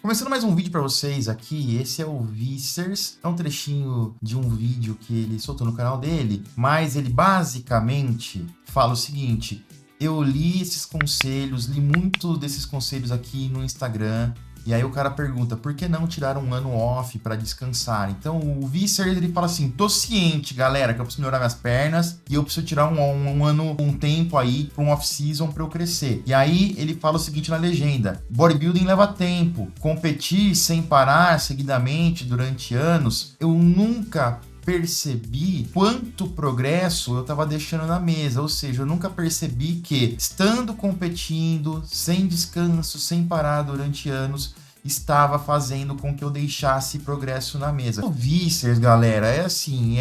Começando mais um vídeo pra vocês aqui, esse é o Vicers, é um trechinho de um vídeo que ele soltou no canal dele, mas ele basicamente fala o seguinte: eu li esses conselhos, li muito desses conselhos aqui no Instagram, e aí o cara pergunta, por que não tirar um ano off pra descansar? Então o Vicers, ele fala assim, tô ciente, galera, que eu preciso melhorar minhas pernas e eu preciso tirar um ano, um tempo aí pra um off-season pra eu crescer. E aí ele fala o seguinte na legenda, bodybuilding leva tempo, competir sem parar seguidamente durante anos, eu nunca percebi quanto progresso eu tava deixando na mesa, ou seja, eu nunca percebi que estando competindo, sem descanso, sem parar durante anos, estava fazendo com que eu deixasse progresso na mesa. O Vicers, galera, é assim,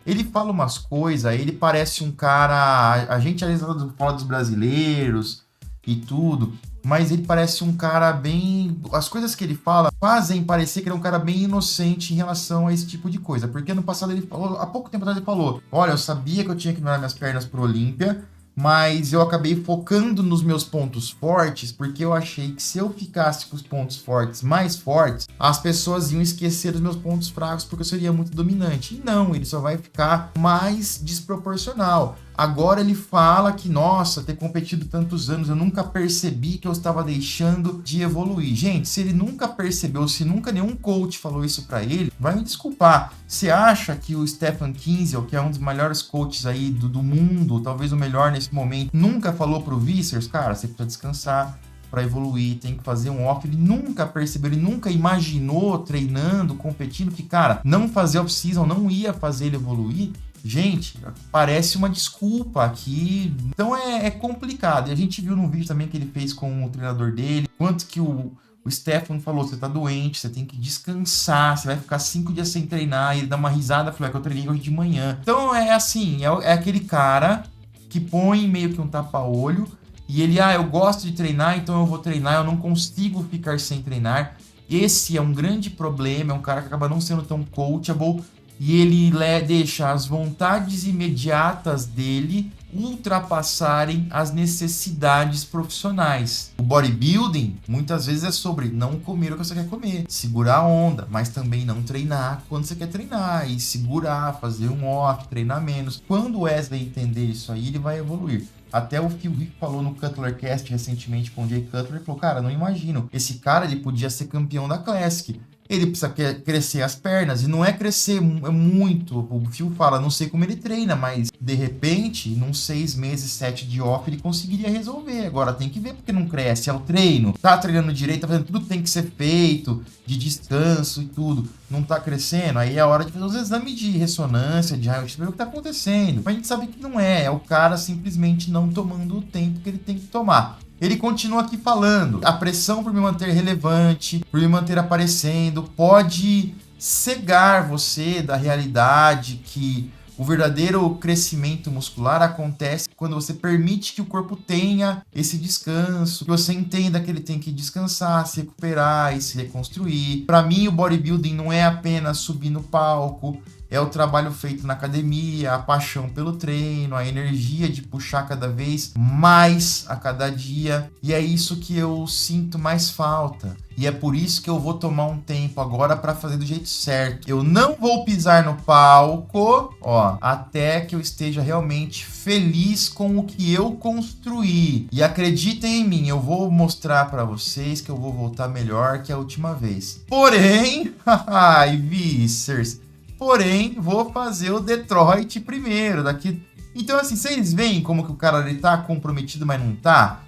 ele fala umas coisas, ele parece um cara, a gente às vezes fala dos brasileiros e tudo, mas ele parece um cara bem... As coisas que ele fala fazem parecer que ele é um cara bem inocente em relação a esse tipo de coisa. Porque no passado ele falou, há pouco tempo atrás ele falou, olha, eu sabia que eu tinha que melhorar minhas pernas pro Olímpia, mas eu acabei focando nos meus pontos fortes, porque eu achei que se eu ficasse com os pontos fortes mais fortes, as pessoas iam esquecer dos meus pontos fracos, porque eu seria muito dominante. E não, ele só vai ficar mais desproporcional. Agora ele fala que, nossa, ter competido tantos anos, eu nunca percebi que eu estava deixando de evoluir. Gente, se ele nunca percebeu, se nunca nenhum coach falou isso pra ele, vai me desculpar. Você acha que o Stephan Kinsey, que é um dos melhores coaches aí do mundo, talvez o melhor nesse momento, nunca falou pro Vicers, cara, você precisa descansar para evoluir, tem que fazer um off. Ele nunca percebeu, ele nunca imaginou treinando, competindo, que, cara, não fazer off-season não ia fazer ele evoluir. Gente, parece uma desculpa aqui, então é complicado. E a gente viu no vídeo também que ele fez com o treinador dele, quanto que o Stephan falou, você tá doente, você tem que descansar, você vai ficar 5 dias sem treinar, e ele dá uma risada, falou, é que eu treinei hoje de manhã. Então é assim, é aquele cara que põe meio que um tapa-olho, e ele, eu gosto de treinar, então eu vou treinar, eu não consigo ficar sem treinar. Esse é um grande problema, é um cara que acaba não sendo tão coachable, e ele deixa as vontades imediatas dele ultrapassarem as necessidades profissionais. O bodybuilding muitas vezes é sobre não comer o que você quer comer, segurar a onda, mas também não treinar quando você quer treinar, e segurar, fazer um off, treinar menos. Quando o Wesley entender isso aí, ele vai evoluir. Até o Phil Heath falou no Cutlercast recentemente com o Jay Cutler, ele falou, cara, não imagino, esse cara ele podia ser campeão da Classic. Ele precisa crescer as pernas, e não é crescer muito. O Phil fala, não sei como ele treina, mas de repente, num 6 meses, 7 de off, ele conseguiria resolver. Agora tem que ver porque não cresce, é o treino. Tá treinando direito, tá fazendo tudo que tem que ser feito, de descanso e tudo. Não tá crescendo, aí é a hora de fazer os exames de ressonância, de raio-x, ver o que tá acontecendo. Mas a gente sabe que não é o cara simplesmente não tomando o tempo que ele tem que tomar. Ele continua aqui falando, a pressão por me manter relevante, por me manter aparecendo, pode cegar você da realidade que o verdadeiro crescimento muscular acontece quando você permite que o corpo tenha esse descanso, que você entenda que ele tem que descansar, se recuperar e se reconstruir. Para mim, o bodybuilding não é apenas subir no palco, é o trabalho feito na academia, a paixão pelo treino, a energia de puxar cada vez mais a cada dia. E é isso que eu sinto mais falta. E é por isso que eu vou tomar um tempo agora para fazer do jeito certo. Eu não vou pisar no palco, até que eu esteja realmente feliz com o que eu construí. E acreditem em mim, eu vou mostrar para vocês que eu vou voltar melhor que a última vez. Porém, Vicers, vou fazer o Detroit primeiro, Então, assim, vocês veem como que o cara ele tá comprometido, mas não tá?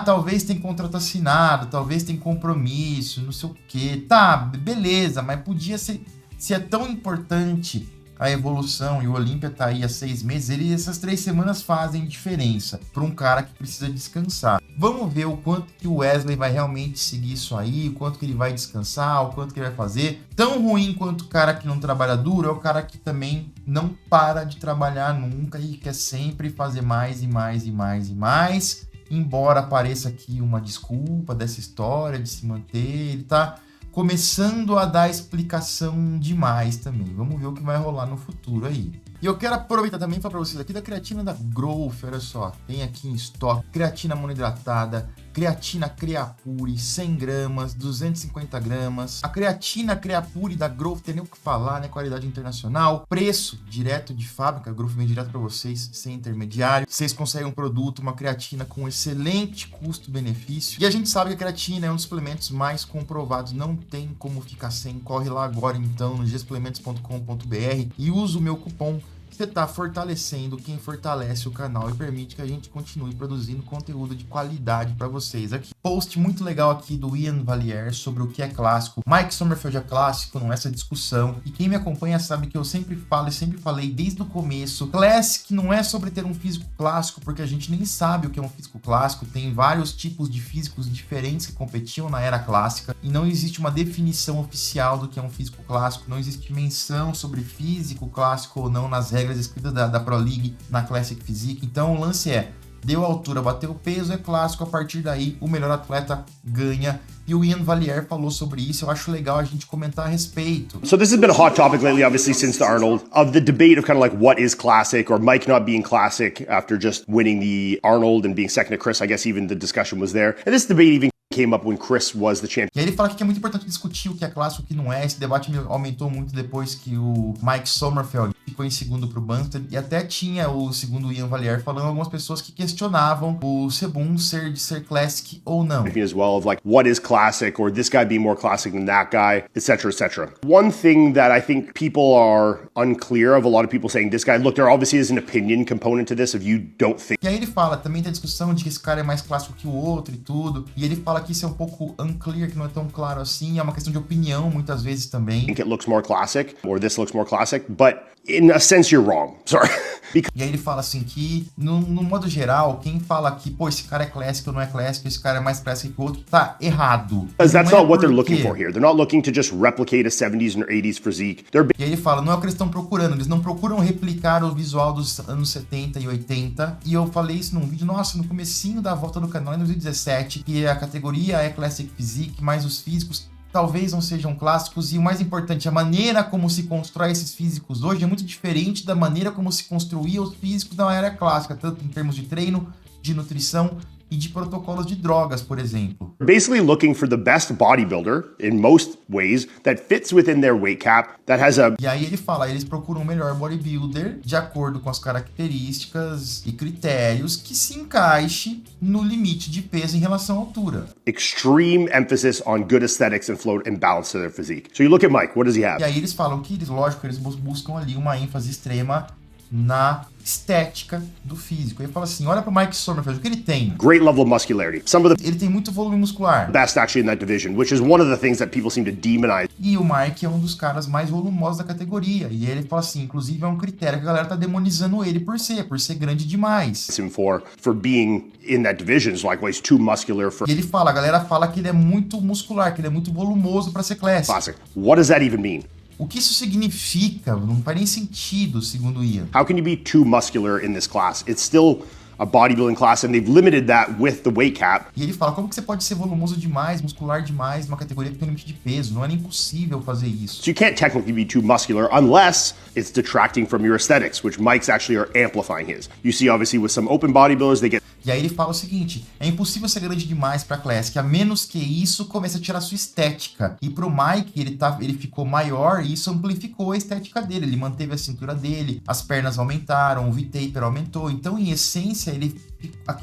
Talvez tem contrato assinado, talvez tem compromisso, não sei o quê. Tá, beleza, mas podia ser... Se é tão importante a evolução e o Olímpia tá aí há 6 meses, essas 3 semanas fazem diferença para um cara que precisa descansar. Vamos ver o quanto que o Wesley vai realmente seguir isso aí, o quanto que ele vai descansar, o quanto que ele vai fazer. Tão ruim quanto o cara que não trabalha duro é o cara que também não para de trabalhar nunca e quer sempre fazer mais e mais e mais e mais. Embora pareça aqui uma desculpa dessa história de se manter, ele tá começando a dar explicação demais também. Vamos ver o que vai rolar no futuro aí. E eu quero aproveitar também para vocês aqui da creatina da Growth, olha só, tem aqui em estoque creatina monoidratada, creatina Creapure, 100 gramas, 250 gramas. A creatina Creapure da Growth, tem nem o que falar, né? Qualidade internacional. Preço direto de fábrica, a Growth vem direto para vocês, sem intermediário. Vocês conseguem um produto, uma creatina com excelente custo-benefício. E a gente sabe que a creatina é um dos suplementos mais comprovados, não tem como ficar sem. Corre lá agora então no gsuplementos.com.br e usa o meu cupom. Você está fortalecendo quem fortalece o canal e permite que a gente continue produzindo conteúdo de qualidade para vocês aqui. Post muito legal aqui do Ian Valliere sobre o que é clássico. Mike Sommerfeld é clássico, não é essa discussão. E quem me acompanha sabe que eu sempre falo e sempre falei desde o começo. Classic não é sobre ter um físico clássico, porque a gente nem sabe o que é um físico clássico. Tem vários tipos de físicos diferentes que competiam na era clássica e não existe uma definição oficial do que é um físico clássico. Não existe menção sobre físico clássico ou não nas regras escritas da Pro League na Classic Physique. Então o lance é, deu altura, bateu o peso, é clássico, a partir daí o melhor atleta ganha. E o Ian Valliere falou sobre isso, eu acho legal a gente comentar a respeito. So this has been a hot topic lately, obviously, since the Arnold, of the debate of kind of like what is classic, or Mike not being classic after just winning the Arnold and being second to Chris. I guess even the discussion was there. And this debate even came up when Chris was the champion. E aí ele fala que é muito importante discutir o que é clássico e o que não é. Esse debate aumentou muito depois que o Mike Sommerfeld ficou em segundo pro Bumstead, e até tinha o segundo Ian Valliere falando algumas pessoas que questionavam o Sebum ser classic ou não. As well, of like what is classic, or this guy being more classic than that guy, etc., etc. One thing that I think people are unclear of, a lot of people saying this guy, look, there obviously is an opinion component to this if you don't think. E aí ele fala, também tem a discussão de que esse cara é mais clássico que o outro e tudo, e ele fala que isso é um pouco unclear, que não é tão claro assim, é uma questão de opinião muitas vezes também. Think it looks more classic, or this looks more classic, but in a sense you're wrong. Sorry. E aí ele fala assim que, no modo geral, quem fala que, pô, esse cara é clássico ou não é clássico, esse cara é mais clássico que o outro, tá errado. Because that's not what they're looking for here. They're not looking to just replicate a 70s and 80s physique. E aí ele fala, não é o que eles estão procurando, eles não procuram replicar o visual dos anos 70 e 80. E eu falei isso num vídeo, nossa, no comecinho da volta do canal, em 2017, que a categoria é Classic Physique, mas os físicos talvez não sejam clássicos, e o mais importante, a maneira como se constrói esses físicos hoje é muito diferente da maneira como se construía os físicos na era clássica, tanto em termos de treino, de nutrição e de protocolos de drogas, por exemplo. Basically looking for the best bodybuilder, in most ways, that fits within their weight cap, that has a... E aí ele fala, eles procuram o melhor bodybuilder de acordo com as características e critérios que se encaixe no limite de peso em relação à altura. Extreme emphasis on good aesthetics and flow and balance to their physique. So you look at Mike, what does he have? E aí eles falam que, lógico, eles buscam ali uma ênfase extrema na estética do físico. Ele fala assim, olha pro Mike Sommerfeld, o que ele tem? Great level of muscularity. Some of the Ele tem muito volume muscular. best actually in that division, which is one of the things that people seem to demonize E o Mike é um dos caras mais volumosos da categoria. E ele fala assim, inclusive é um critério que a galera tá demonizando ele por ser grande demais. him for being in that division. It's like, well, he's too muscular for E ele fala, a galera fala que ele é muito muscular, que ele é muito volumoso para ser classic. classic. What does that even mean? O que isso significa? Não faz nem sentido, segundo o Ian. How can you be too muscular in this class? It's still a bodybuilding class, and they've limited that with the weight cap. E ele fala, como que você pode ser volumoso demais, muscular demais, numa categoria que tem um limite de peso? Não é nem possível fazer isso. So you can't technically be too muscular unless it's detracting from your aesthetics, which Mike's actually are amplifying his. You see, obviously, with some open bodybuilders, they get... E aí ele fala o seguinte, é impossível ser grande demais pra Classic, a menos que isso comece a tirar sua estética. E pro Mike, ele ficou maior e isso amplificou a estética dele. Ele manteve a cintura dele, as pernas aumentaram, o V-taper aumentou. Então, em essência,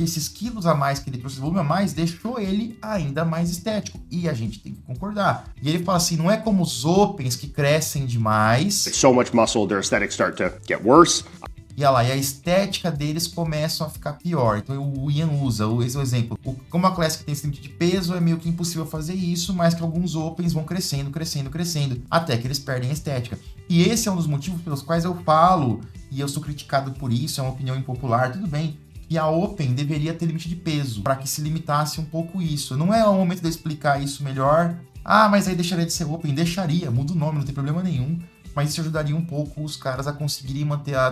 esses quilos a mais que ele trouxe, volume a mais, deixou ele ainda mais estético. E a gente tem que concordar. E ele fala assim, não é como os Opens que crescem demais. so much muscle, their aesthetics start to get worse. E olha lá, e a estética deles começam a ficar pior. Então o Ian usa esse é o exemplo. Como a Classic tem esse limite de peso, é meio que impossível fazer isso, mas que alguns Opens vão crescendo, até que eles perdem a estética. E esse é um dos motivos pelos quais eu falo, e eu sou criticado por isso, é uma opinião impopular, tudo bem, que a Open deveria ter limite de peso, para que se limitasse um pouco isso. Não é o momento de eu explicar isso melhor. Ah, mas aí deixaria de ser Open? Deixaria, muda o nome, não tem problema nenhum. Mas isso ajudaria um pouco os caras a conseguirem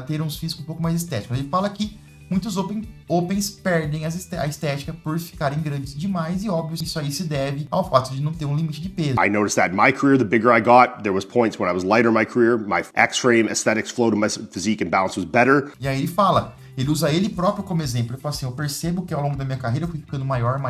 ter uns físicos um pouco mais estéticos. Ele fala que muitos Opens perdem a estética por ficarem grandes demais, e óbvio, isso aí se deve ao fato de não ter um limite de peso. I noticed that in my career, the bigger I got, there was points when I was lighter in my career, my X-frame, aesthetics, flow to my physique and balance was better. E aí ele fala, Ele usa ele próprio como exemplo. Ele fala assim, eu percebo que ao longo da minha carreira eu fui ficando maior,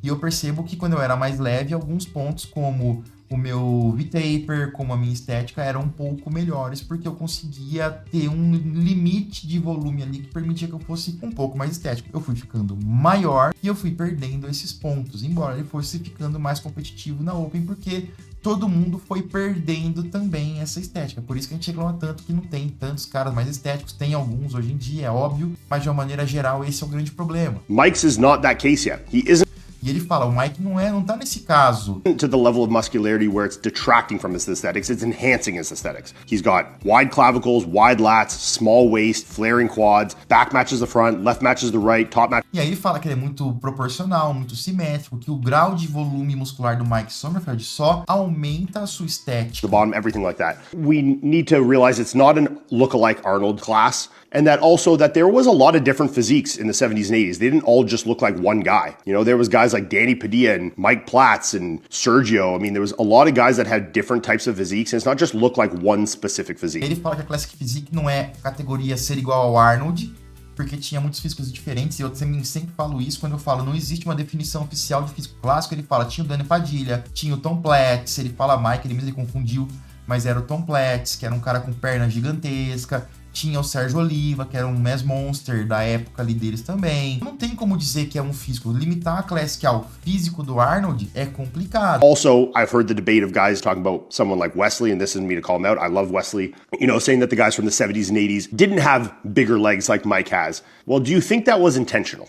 e eu percebo que quando eu era mais leve, alguns pontos como o meu V-taper, como a minha estética, eram um pouco melhores, porque eu conseguia ter um limite de volume ali que permitia que eu fosse um pouco mais estético. Eu fui ficando maior e eu fui perdendo esses pontos, embora ele fosse ficando mais competitivo na Open, porque todo mundo foi perdendo também essa estética. Por isso que a gente reclama tanto que não tem tantos caras mais estéticos. Tem alguns hoje em dia, é óbvio, mas de uma maneira geral esse é o grande problema. Mike's is not that case yet. He isn't. E ele fala, o Mike não tá nesse caso To the level of muscularity where it's detracting from his aesthetics, it's enhancing his aesthetics. He's got wide clavicles, wide lats, small waist, flaring quads, back matches the front, left matches the right, top match. E aí ele fala que ele é muito proporcional, muito simétrico, que o grau de volume muscular do Mike Sommerfeld só aumenta a sua estética. The bottom, everything like that. We need to realize it's not an look-alike Arnold class, and that also that there was a lot of different physiques in the 70s and 80s. They didn't all just look like one guy. You know, there was guys like Danny Padilla and Mike Platz and Sergio. I mean, there was a lot of guys that had different types of physiques, and it's not just look like one specific physique. Ele fala que a Classic Physique não é categoria ser igual ao Arnold, porque tinha muitos físicos diferentes, e eu sempre falo isso quando eu falo, não existe uma definição oficial de físico clássico. Ele fala, tinha o Danny Padilla, tinha o Tom Platz, ele fala Mike, ele mesmo confundiu, mas era o Tom Platz, que era um cara com perna gigantesca. Tinha o Sérgio Oliva, que era um mass monster da época ali deles também. Não tem como dizer que é um físico. Limitar a Classic ao físico do Arnold é complicado. Also, I've heard the debate of guys talking about someone like Wesley, and this isn't me to call him out. I love Wesley. You know, saying that the guys from the 70s and 80s didn't have bigger legs like Mike has. Well, do you think that was intentional?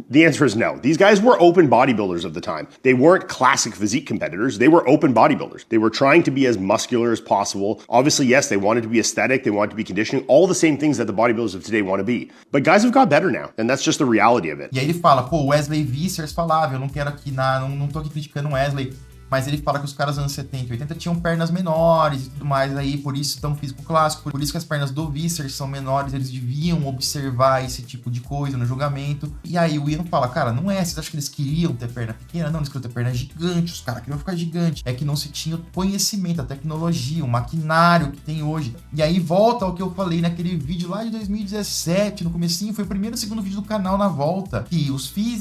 The answer is no. These guys were open bodybuilders of the time. They weren't classic physique competitors. They were open bodybuilders. They were trying to be as muscular as possible. Obviously, yes, they wanted to be aesthetic. They wanted to be conditioning. All the same things that the bodybuilders of today want to be. But guys have got better now, and that's just the reality of it. E aí ele fala, pô, Wesley Vissers falava, eu não quero aqui, não tô aqui criticando o Wesley, mas ele fala que os caras dos anos 70 e 80 tinham pernas menores e tudo mais, aí por isso tão físico clássico, por isso que as pernas do Vissers são menores, eles deviam observar esse tipo de coisa no julgamento. E aí o Ian fala, cara, não é, vocês acham que eles queriam ter perna pequena? Não, eles queriam ter perna gigante, os caras queriam ficar gigante. É que não se tinha o conhecimento, a tecnologia, o maquinário que tem hoje. E aí volta ao que eu falei naquele vídeo lá de 2017, no comecinho, foi o primeiro e segundo vídeo do canal na volta, que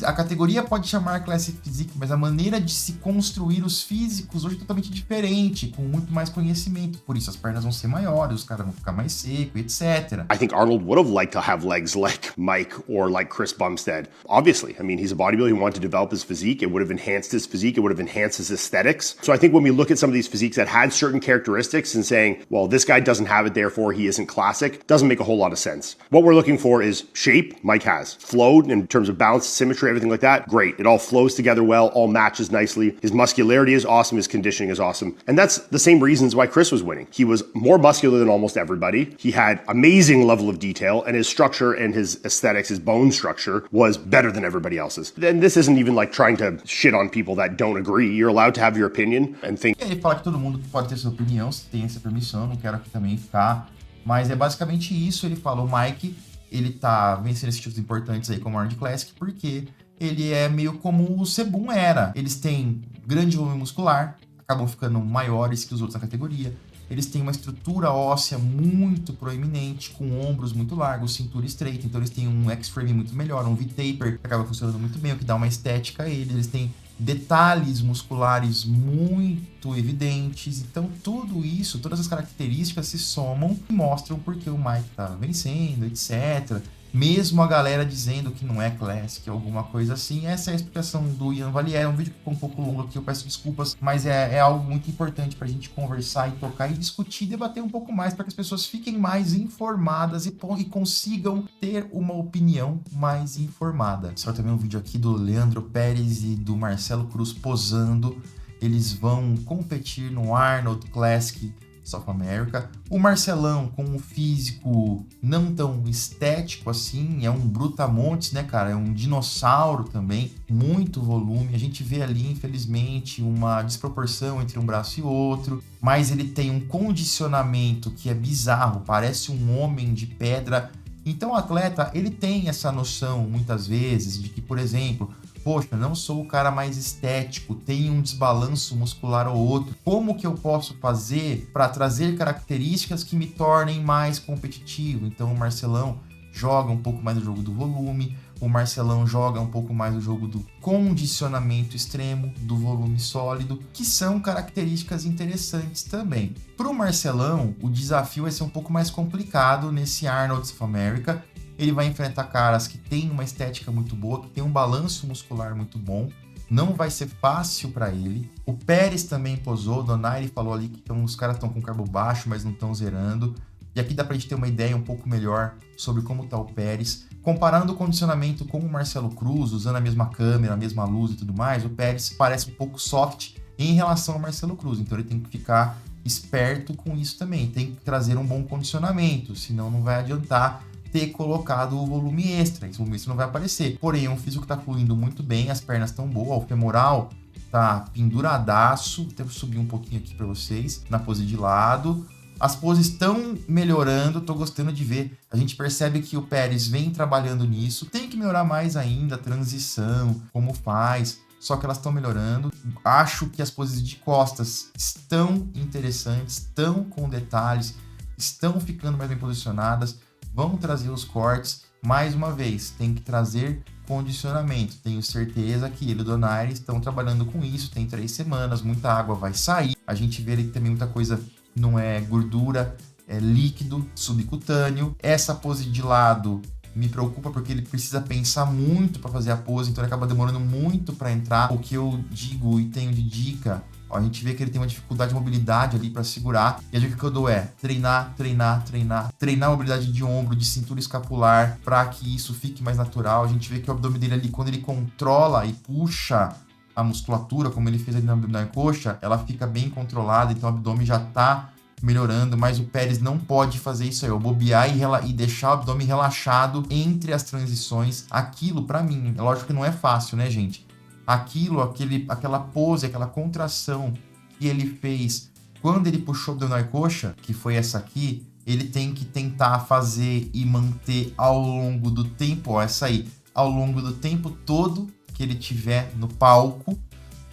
a categoria pode chamar Classic Physique, mas a maneira de se construir os físicos hoje é totalmente diferente, com muito mais conhecimento. Por isso as pernas vão ser maiores, os caras vão ficar mais secos, etc. I think Arnold would have liked to have legs like Mike or like Chris Bumstead. Obviously, I mean, he's a bodybuilder. He wanted to develop his physique. It would have enhanced his physique. It would have enhanced his aesthetics. So I think when we look at some of these physiques that had certain characteristics and saying, well, this guy doesn't have it, therefore he isn't classic, doesn't make a whole lot of sense. What we're looking for is shape. Mike has flow in terms of balance, symmetry, everything like that. Great. It all flows together well, all matches nicely. His muscularity is awesome. His conditioning is awesome. And that's the same reasons why Chris was winning. He was more muscular than almost everybody. He had amazing level of detail, and his structure and his aesthetics, his bone structure, was better than everybody else's. And this isn't even like trying to shit on people that don't agree. You're allowed to have your opinion and think. E ele fala que todo mundo pode ter sua opinião, se tem essa permissão, não quero aqui também ficar. Mas é basicamente isso. Ele fala, o Mike, ele tá vencendo esses títulos importantes aí como Arnold Classic, porque ele é meio como o Sebum era. Eles têm grande volume muscular, acabam ficando maiores que os outros na categoria. Eles têm uma estrutura óssea muito proeminente, com ombros muito largos, cintura estreita, então eles têm um X-frame muito melhor, um V-taper que acaba funcionando muito bem, o que dá uma estética a eles. Eles têm detalhes musculares muito evidentes, então tudo isso, todas as características se somam e mostram porque o Mike tá vencendo, etc. Mesmo a galera dizendo que não é Classic, alguma coisa assim. Essa é a explicação do Ian Valliere. É um vídeo que ficou um pouco longo aqui, eu peço desculpas, mas é algo muito importante pra gente conversar e tocar e discutir, debater um pouco mais, para que as pessoas fiquem mais informadas e consigam ter uma opinião mais informada. Só também um vídeo aqui do Leandro Pérez e do Marcelo Cruz posando. Eles vão competir no Arnold Classic South America. O Marcelão, com um físico não tão estético assim, é um brutamontes, né, cara? É um dinossauro também, muito volume. A gente vê ali, infelizmente, uma desproporção entre um braço e outro, mas ele tem um condicionamento que é bizarro, parece um homem de pedra. Então o atleta, ele tem essa noção, muitas vezes, de que, por exemplo, poxa, não sou o cara mais estético, tenho um desbalanço muscular ou outro. Como que eu posso fazer para trazer características que me tornem mais competitivo? Então o Marcelão joga um pouco mais do jogo do volume, o Marcelão joga um pouco mais do jogo do condicionamento extremo, do volume sólido, que são características interessantes também. Para o Marcelão, o desafio vai ser um pouco mais complicado nesse Arnold of America. Ele vai enfrentar caras que têm uma estética muito boa, que tem um balanço muscular muito bom. Não vai ser fácil para ele. O Pérez também posou, o Donaire falou ali que os caras estão com carbo baixo, mas não estão zerando. E aqui dá pra gente ter uma ideia um pouco melhor sobre como tá o Pérez. Comparando o condicionamento com o Marcelo Cruz, usando a mesma câmera, a mesma luz e tudo mais, o Pérez parece um pouco soft em relação ao Marcelo Cruz. Então ele tem que ficar esperto com isso também. Tem que trazer um bom condicionamento, senão não vai adiantar ter colocado o volume extra. Esse volume extra não vai aparecer. Porém, é um físico que tá fluindo muito bem, as pernas estão boas, o femoral tá penduradaço. Devo subir um pouquinho aqui para vocês, na pose de lado. As poses estão melhorando, tô gostando de ver. A gente percebe que o Pérez vem trabalhando nisso. Tem que melhorar mais ainda a transição, como faz. Só que elas estão melhorando. Acho que as poses de costas estão interessantes, estão com detalhes, estão ficando mais bem posicionadas. Vão trazer os cortes. Mais uma vez, tem que trazer condicionamento. Tenho certeza que ele e o Donaire estão trabalhando com isso. Tem 3 semanas, muita água vai sair. A gente vê ali que também muita coisa não é gordura, é líquido, subcutâneo. Essa pose de lado me preocupa porque ele precisa pensar muito para fazer a pose, então ele acaba demorando muito para entrar. O que eu digo e tenho de dica, ó, a gente vê que ele tem uma dificuldade de mobilidade ali para segurar. E a dica que eu dou é treinar a mobilidade de ombro, de cintura escapular, para que isso fique mais natural. A gente vê que o abdômen dele ali, quando ele controla e puxa a musculatura, como ele fez ali na coxa, ela fica bem controlada, então o abdômen já tá melhorando, mas o Pérez não pode fazer isso aí, bobear e deixar o abdômen relaxado entre as transições. Aquilo, pra mim, é lógico que não é fácil, né, gente? Aquela pose, aquela contração que ele fez quando ele puxou o abdômen na coxa, que foi essa aqui, ele tem que tentar fazer e manter ao longo do tempo, ó, essa aí, ao longo do tempo todo que ele tiver no palco,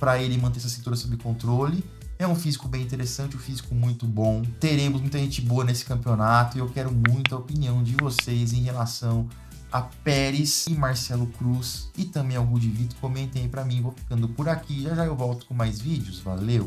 para ele manter essa cintura sob controle. É um físico bem interessante, um físico muito bom. Teremos muita gente boa nesse campeonato e eu quero muito a opinião de vocês em relação a Pérez e Marcelo Cruz e também ao Gudivito. Comentem aí para mim, vou ficando por aqui. Já já eu volto com mais vídeos. Valeu!